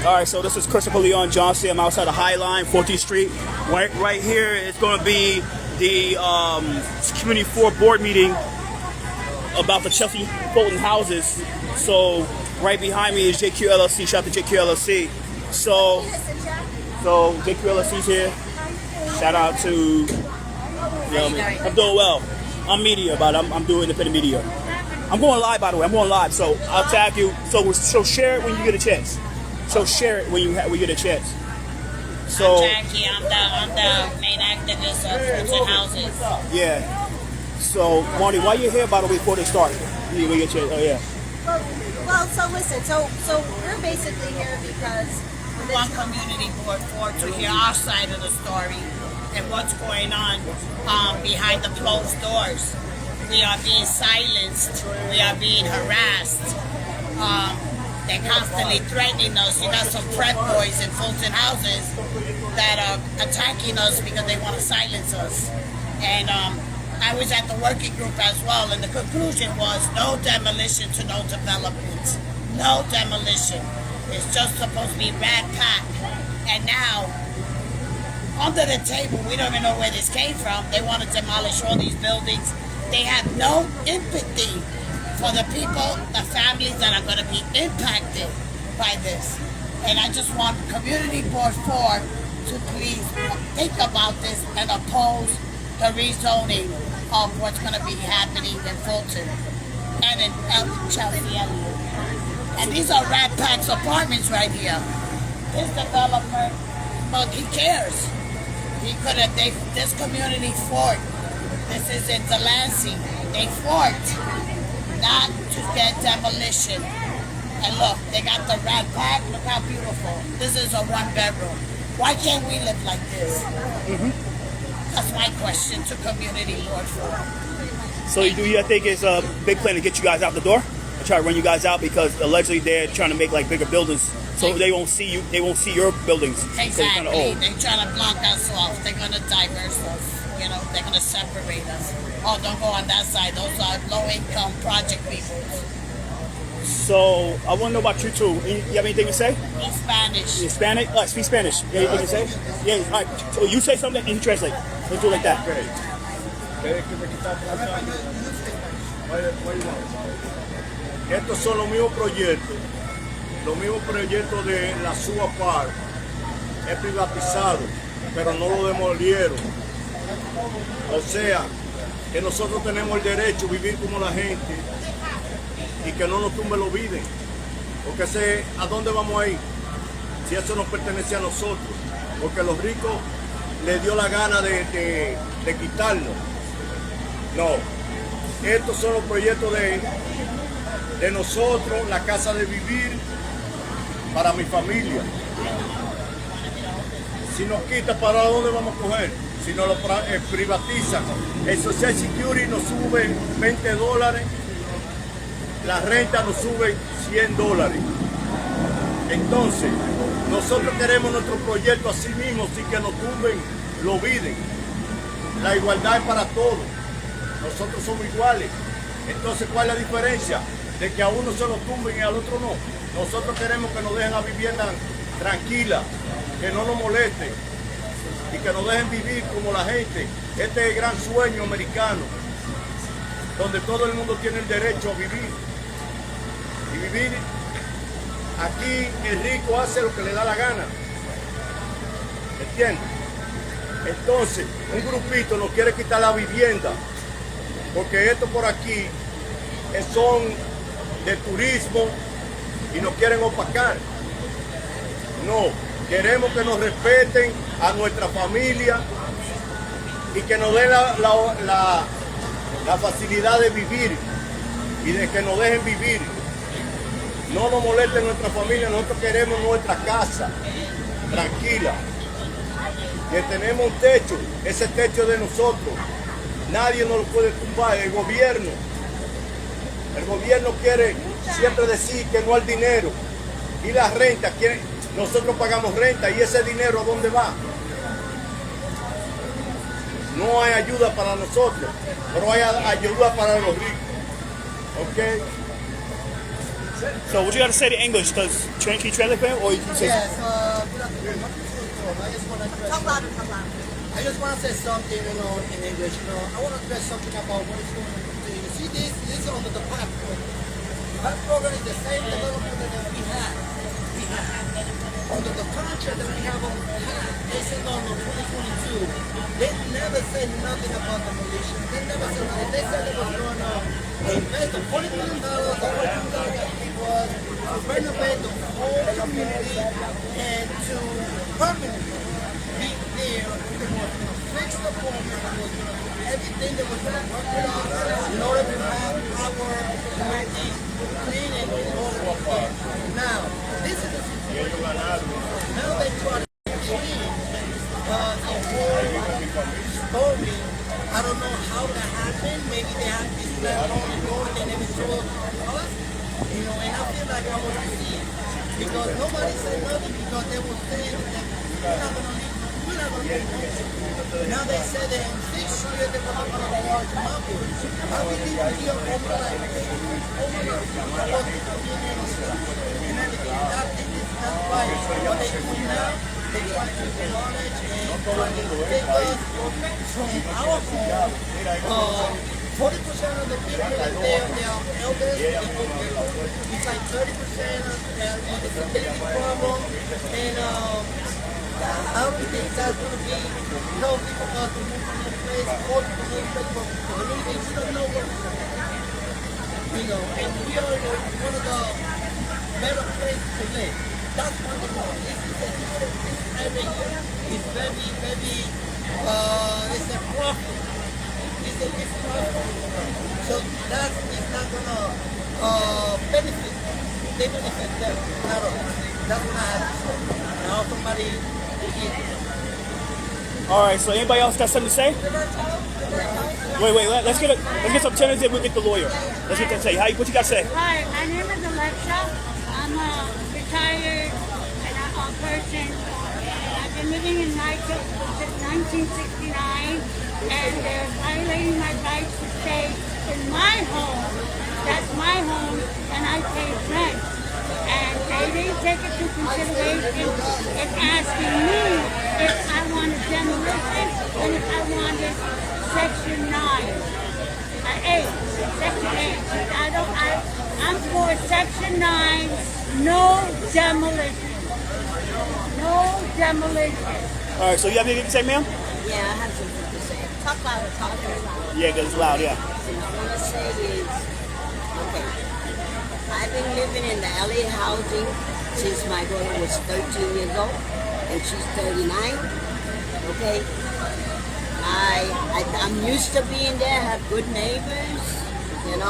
All right, so this is Christopher Leon Johnson. I'm outside of Highline, 14th Street. Right here is going to be the Community 4 board meeting about the Chelsea-Fulton Houses. So right behind me is JQ LLC. Shout out to JQ LLC. So JQ LLC's here. Shout out to, you know, I'm doing well. I'm media, but I'm doing independent media. I'm going live, by the way. I'm going live, so I'll tag you. So share it when you get a chance. So share it when you get a chance. So I'm Jackie. I'm the main activist of Fulton Houses. Yeah. So Marty, why you here, by the way, before they start? You get a chance. Oh yeah. Well, so listen. So we're basically here because We want Community Board 4 to hear our side of the story and what's going on behind the closed doors. We are being silenced. We are being harassed. They're constantly threatening us. You got some prep boys in Fulton Houses that are attacking us because they want to silence us. And I was at the working group as well, and the conclusion was no demolition to no development. No demolition. It's just supposed to be rat pack. And now, under the table, we don't even know where this came from. They want to demolish all these buildings. They have no empathy for the people, the families that are going to be impacted by this. And I just want Community Board 4 to please think about this and oppose the rezoning of what's going to be happening in Fulton and in Chelsea. And these are rat packs apartments right here. This developer, well, he cares. He could have, this community fought. This is in Delancey. They fought not to get demolition. And look, they got the rat pack. Look how beautiful. This is a one-bedroom. Why can't we live like this? That's my question to Community Board 4. So you think it's a big plan to get you guys out the door? Try to run you guys out because allegedly they're trying to make like bigger buildings, so they won't see you. They won't see your buildings. Exactly. They're trying to block us off. They're going to diverse us. You know, they're going to separate us. Oh, don't go on that side. Those are low-income project people. So I want to know about you too. You have anything to say? In Spanish. In Spanish? Speak Spanish. Anything to say? Yeah. All right. So you say something and you translate. Let's do it like that. Estos son los mismos proyectos de la SUA Park. Es privatizado, pero no lo demolieron. O sea, que nosotros tenemos el derecho a vivir como la gente y que no nos tumbe los vides. Porque ¿a dónde vamos a ir? Si eso nos pertenece a nosotros. Porque a los ricos les dio la gana de quitarlo. No, estos son los proyectos de nosotros, la casa de vivir para mi familia. Si nos quita, ¿para dónde vamos a coger? Si nos lo privatizan, el Social Security nos sube $20, la renta nos sube $100. Entonces, nosotros queremos nuestro proyecto así mismo, sin que nos tumben, lo viden. La igualdad es para todos. Nosotros somos iguales. Entonces, ¿cuál es la diferencia? De que a uno se lo tumben y al otro no. Nosotros queremos que nos dejen la vivienda tranquila, que no nos molesten y que nos dejen vivir como la gente. Este es el gran sueño americano, donde todo el mundo tiene el derecho a vivir. Y vivir aquí, el rico hace lo que le da la gana. ¿Entiendes? Entonces, un grupito nos quiere quitar la vivienda, porque esto por aquí son de turismo y nos quieren opacar. No, queremos que nos respeten a nuestra familia y que nos den la facilidad de vivir y de que nos dejen vivir. No nos molesten nuestra familia, nosotros queremos nuestra casa tranquila. Que tenemos un techo, ese techo es de nosotros. Nadie nos lo puede tumbar, el gobierno. El gobierno quiere siempre decir que no al dinero. Y la renta, nosotros pagamos renta y ese dinero ¿a dónde va? No hay ayuda para nosotros, pero hay ayuda para los ricos. ¿Ok? So what you got to say to English? Does can you translate for him, or you can say? Yes, good afternoon. I just want to address. Talk louder, talk louder. I just want to say something, in English. I want to address something about what is going on. You see, this is under the PAC program. The PAC program is the same development that we had. Under the contract that we have on PAC, they said no, in 2022. They never said nothing about demolition. They never said nothing. They said they was going to invest the $40 million or what it was to renovate the whole community and to permanently be there. They were going to fix the formula. They was going to do everything that was going to work with us in order to have our community clean and in order again. Now, this is the situation. Now they try to change the whole story. I don't know how that happened. Maybe they have this plan on the door and they never told us. And I feel like I was deceived. Because nobody said nothing because they were saying that we're not going to leave. We're not going to leave. Now they said that in 6 years they were not going to large mountains. How we leave here over like and everything. That is not right. What they do now, they try to get knowledge and try to take us from our home. 40% of the people that they are elders, it's like 30% of the disability problem, and I don't think that's going to be healthy for us to move from this place, or to move from this place, but we don't know what we're doing. And we are one of the better places to live. That's one thing. This area here is very, very, it's a profit. It's profit. So that is not going to benefit. They benefit them, not us. That's what I have to say. Now somebody All right. So anybody else got something to say? Wait. Let's get some tenants in. We'll get the lawyer. Let's get them to say. What you got to say? Hi, my name is Alexa. I'm a retired person. I've been living in Nigel since 1969, and they're violating my rights to stay in my home. That's my home, and I pay rent. And they didn't take it into consideration in asking me if I wanted demolition and if I wanted Section 9. 8, Section 8. I'm for Section 9, no demolition. No demolition. All right. So you have anything to say, ma'am? Yeah, I have something to say. Talk louder, talk very loud. Yeah, because it's loud. Yeah. What I want to say is, okay, I've been living in the LA housing since my daughter was 13 years old, and she's 39, okay? I'm used to being there, have good neighbors, and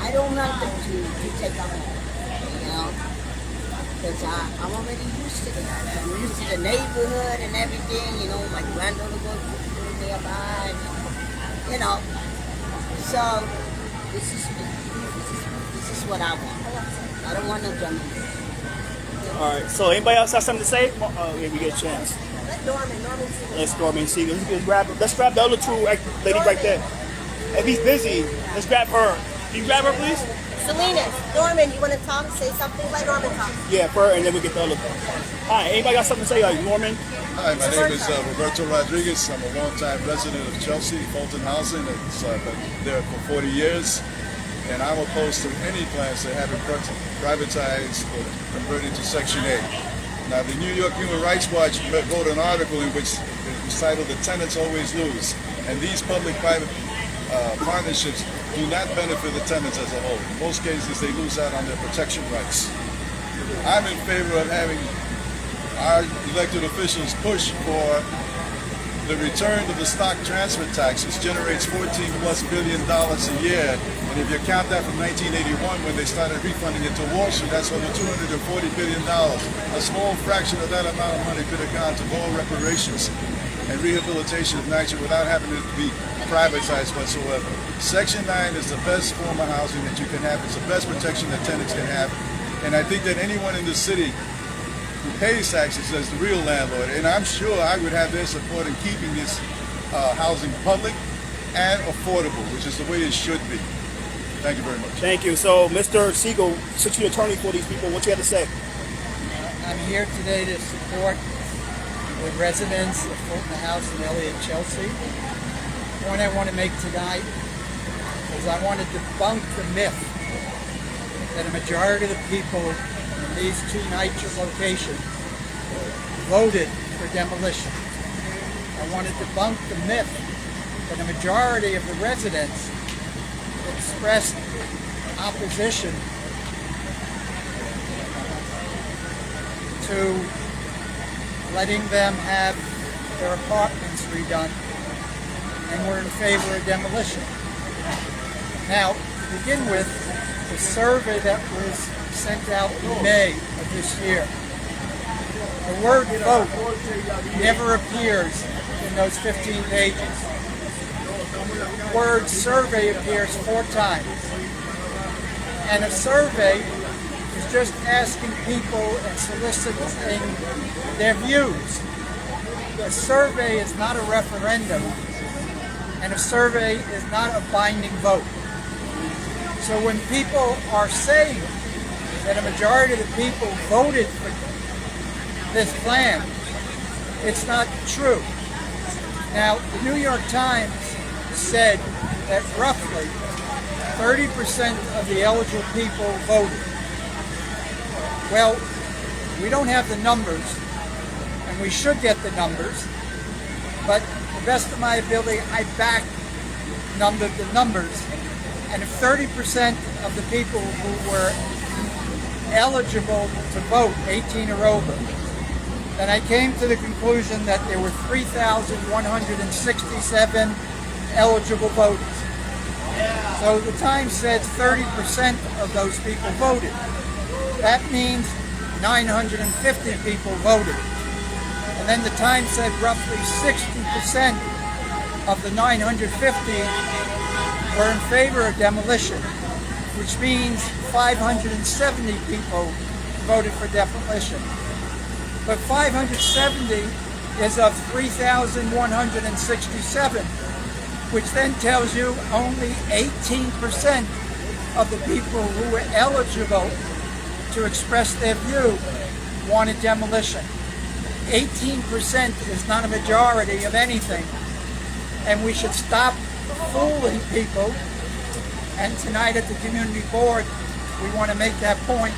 I don't want them to take up, because I'm already used to that. I'm used to the neighborhood and everything, my granddaughter goes nearby, So this is what I want. I don't want no demolition. All right. So anybody else have something to say? Yeah, we get a chance. Let Norman Siegel. Let's Norman Siegel. Let's grab the other two lady right there. If he's busy, let's grab her. Can you grab her, please? Salinas, Norman, you want to talk? Say something. Let Norman talk. Yeah, her, and then we get the other. Hi. Anybody got something to say? Norman. Hi, my name is Roberto Rodriguez. I'm a longtime resident of Chelsea-Fulton Housing. It's been there for 40 years. And I'm opposed to any plans to have it privatized or converted to Section 8. Now, the New York Human Rights Watch wrote an article in which it's titled "The Tenants Always Lose." And these public-private partnerships do not benefit the tenants as a whole. In most cases, they lose out on their protection rights. I'm in favor of having our elected officials push for the return of the stock transfer tax, which generates $14+ billion a year. And if you count that from 1981, when they started refunding it to Wall Street, that's over $240 billion. A small fraction of that amount of money could have gone to more reparations and rehabilitation of nature without having to be privatized whatsoever. Section 9 is the best form of housing that you can have. It's the best protection that tenants can have. And I think that anyone in the city who pays taxes as the real landlord, and I'm sure I would have their support in keeping this housing public and affordable, which is the way it should be. Thank you very much. Thank you. So, Mr. Siegel, since you're attorney for these people, what you have to say? I'm here today to support the residents of Fulton House and Elliott Chelsea. The point I want to make tonight is I want to debunk the myth that a majority of the people in these two NYCHA locations voted for demolition. I want to debunk the myth that a majority of the residents expressed opposition to letting them have their apartments redone and were in favor of demolition. Now, to begin with, the survey that was sent out in May of this year, the word vote never appears in those 15 pages. The word survey appears 4 times. And a survey is just asking people and soliciting their views. A survey is not a referendum, and a survey is not a binding vote. So when people are saying that a majority of the people voted for this plan, it's not true. Now, the New York Times said that roughly 30% of the eligible people voted. Well, we don't have the numbers, and we should get the numbers, but to the best of my ability, I back numbered the numbers, and if 30% of the people who were eligible to vote, 18 or over, then I came to the conclusion that there were 3,167 eligible voters. So the Times said 30% of those people voted. That means 950 people voted. And then the Times said roughly 60% of the 950 were in favor of demolition, which means 570 people voted for demolition. But 570 is of 3,167, which then tells you only 18% of the people who were eligible to express their view wanted demolition. 18% is not a majority of anything, and we should stop fooling people. And tonight at the community board, we want to make that point.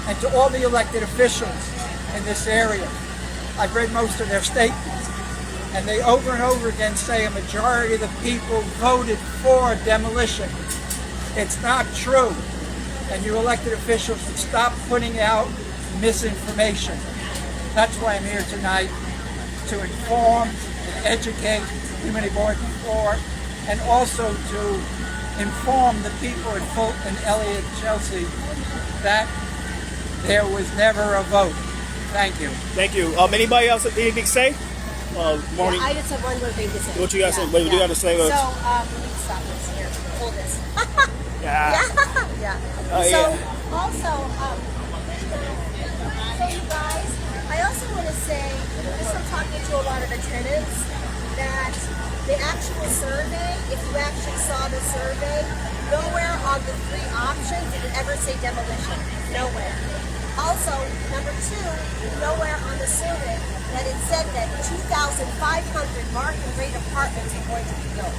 And to all the elected officials in this area, I've read most of their statements, and they over and over again say a majority of the people voted for demolition. It's not true. And you elected officials should stop putting out misinformation. That's why I'm here tonight, to inform and educate the community board before, and also to inform the people in Fulton, Elliott, Chelsea that there was never a vote. Thank you. Thank you. Anybody else have anything to say? Morning. I just have one more thing to say. What you got to say? What do you got to say? So, let me stop this here. Hold this. Yeah. Yeah. Yeah. Also, so you guys, I also want to say, just from talking to a lot of the tenants, that the actual survey, if you actually saw the survey, nowhere on the 3 options did it ever say demolition. Nowhere. Also, number 2, nowhere on the survey that it said that 2,500 market rate apartments are going to be built.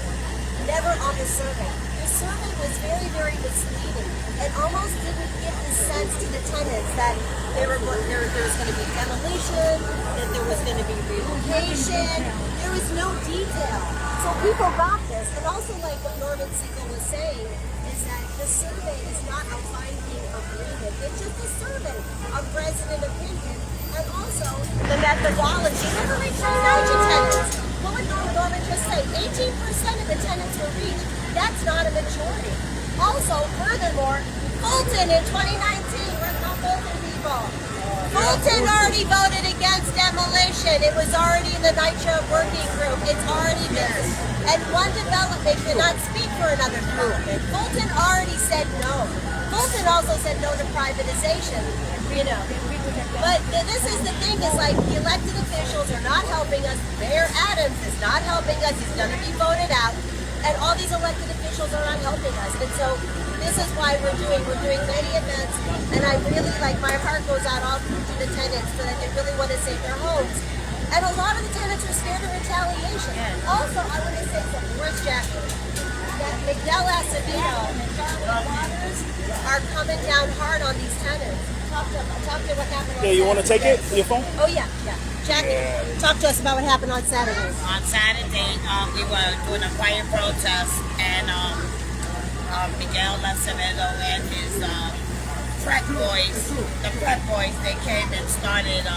Never on the survey. The survey was very, very misleading and almost didn't give the sense to the tenants that there was going to be demolition, that there was going to be relocation. There was no detail. So people got this. And also, like what Norman Siegel was saying, is that the survey is not a binding agreement. It's just a survey of resident opinion. And also, the methodology never reached those NYCHA tenants. What would Norman just say? 18% of the tenants were reached. That's not a majority. Also, furthermore, Fulton in 2019, we're not Fulton people. Fulton already voted against demolition. It was already in the NYCHA working group. It's already there. And one development cannot speak for another group. Fulton already said no. Fulton also said no to privatization, you know. But this is the thing, is like the elected officials are not helping us. Mayor Adams is not helping us. He's going to be voted out. And all these elected officials are not helping us. And so this is why we're doing many events. And I really, like, my heart goes out all to the tenants that they really want to save their homes. And a lot of the tenants are scared of retaliation. Also, I want to say something. Where's Jackie? That Miguel Acevedo and Charlotte Waters are coming down hard on these tenants. Talk to what happened on Yeah, you want to take it? Your phone? Oh, yeah. Jackie, talk to us about what happened on Saturday. On Saturday, we were doing a quiet protest, and Miguel Acevedo and his prep boys, they came and started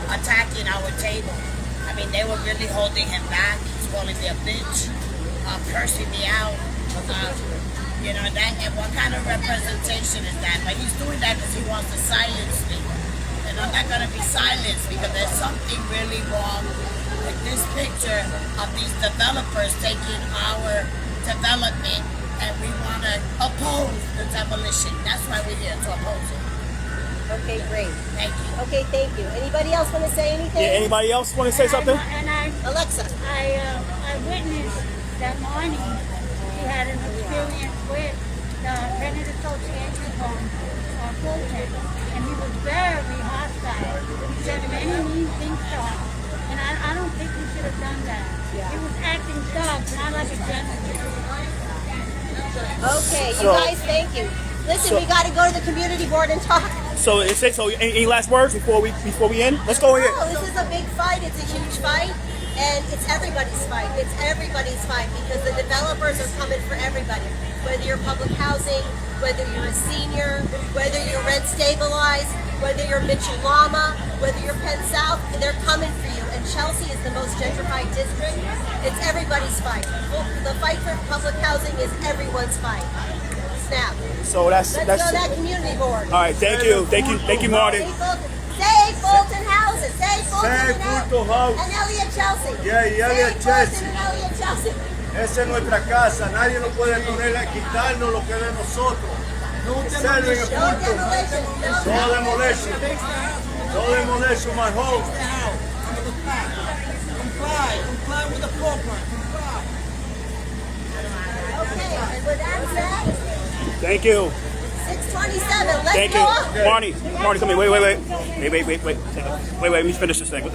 attacking our table. I mean, they were really holding him back. He's calling me a bitch, cursing me out. You know, that, and what kind of representation is that? But he's doing that because he wants to silence me. And I'm not going to be silenced because there's something really wrong with this picture of these developers taking our development, and we want to oppose the demolition. That's why we're here, to oppose it. Okay, great. Thank you. Okay, thank you. Anybody else want to say anything? Yeah, anybody else want to say something? Alexa. I witnessed that morning he had an experience with the Tenant Association from Fulton, and he was very hostile. He said many mean things to him, and I don't think he should have done that. He was acting tough, not like a gentleman. Okay, you guys, thank you. Listen, we got to go to the community board and talk. So any last words before we end? Let's go ahead. No, this is a big fight. It's a huge fight. And it's everybody's fight. It's everybody's fight because the developers are coming for everybody. Whether you're public housing, whether you're a senior, whether you're rent stabilized, whether you're Mitchell-Lama, whether you're Penn South, they're coming for you. And Chelsea is the most gentrified district. It's everybody's fight. The fight for public housing is everyone's fight. Snap. So let's go to that community board. All right, thank you, Marty. Save Fulton Houses. Save Fulton Houses. And Elliot Chelsea. Yeah, Elliot Chelsea. And Elliot Chelsea. Esa es nuestra casa. Nadie nos puede quitarnos lo que es de nosotros. Serving a punto. No demolition. No demolition, my home. Comply with the program. Okay, and with that said, Thank you. 627. Let's Thank go you. up. Marty, come here. Wait. Wait, let me finish this thing. What's that?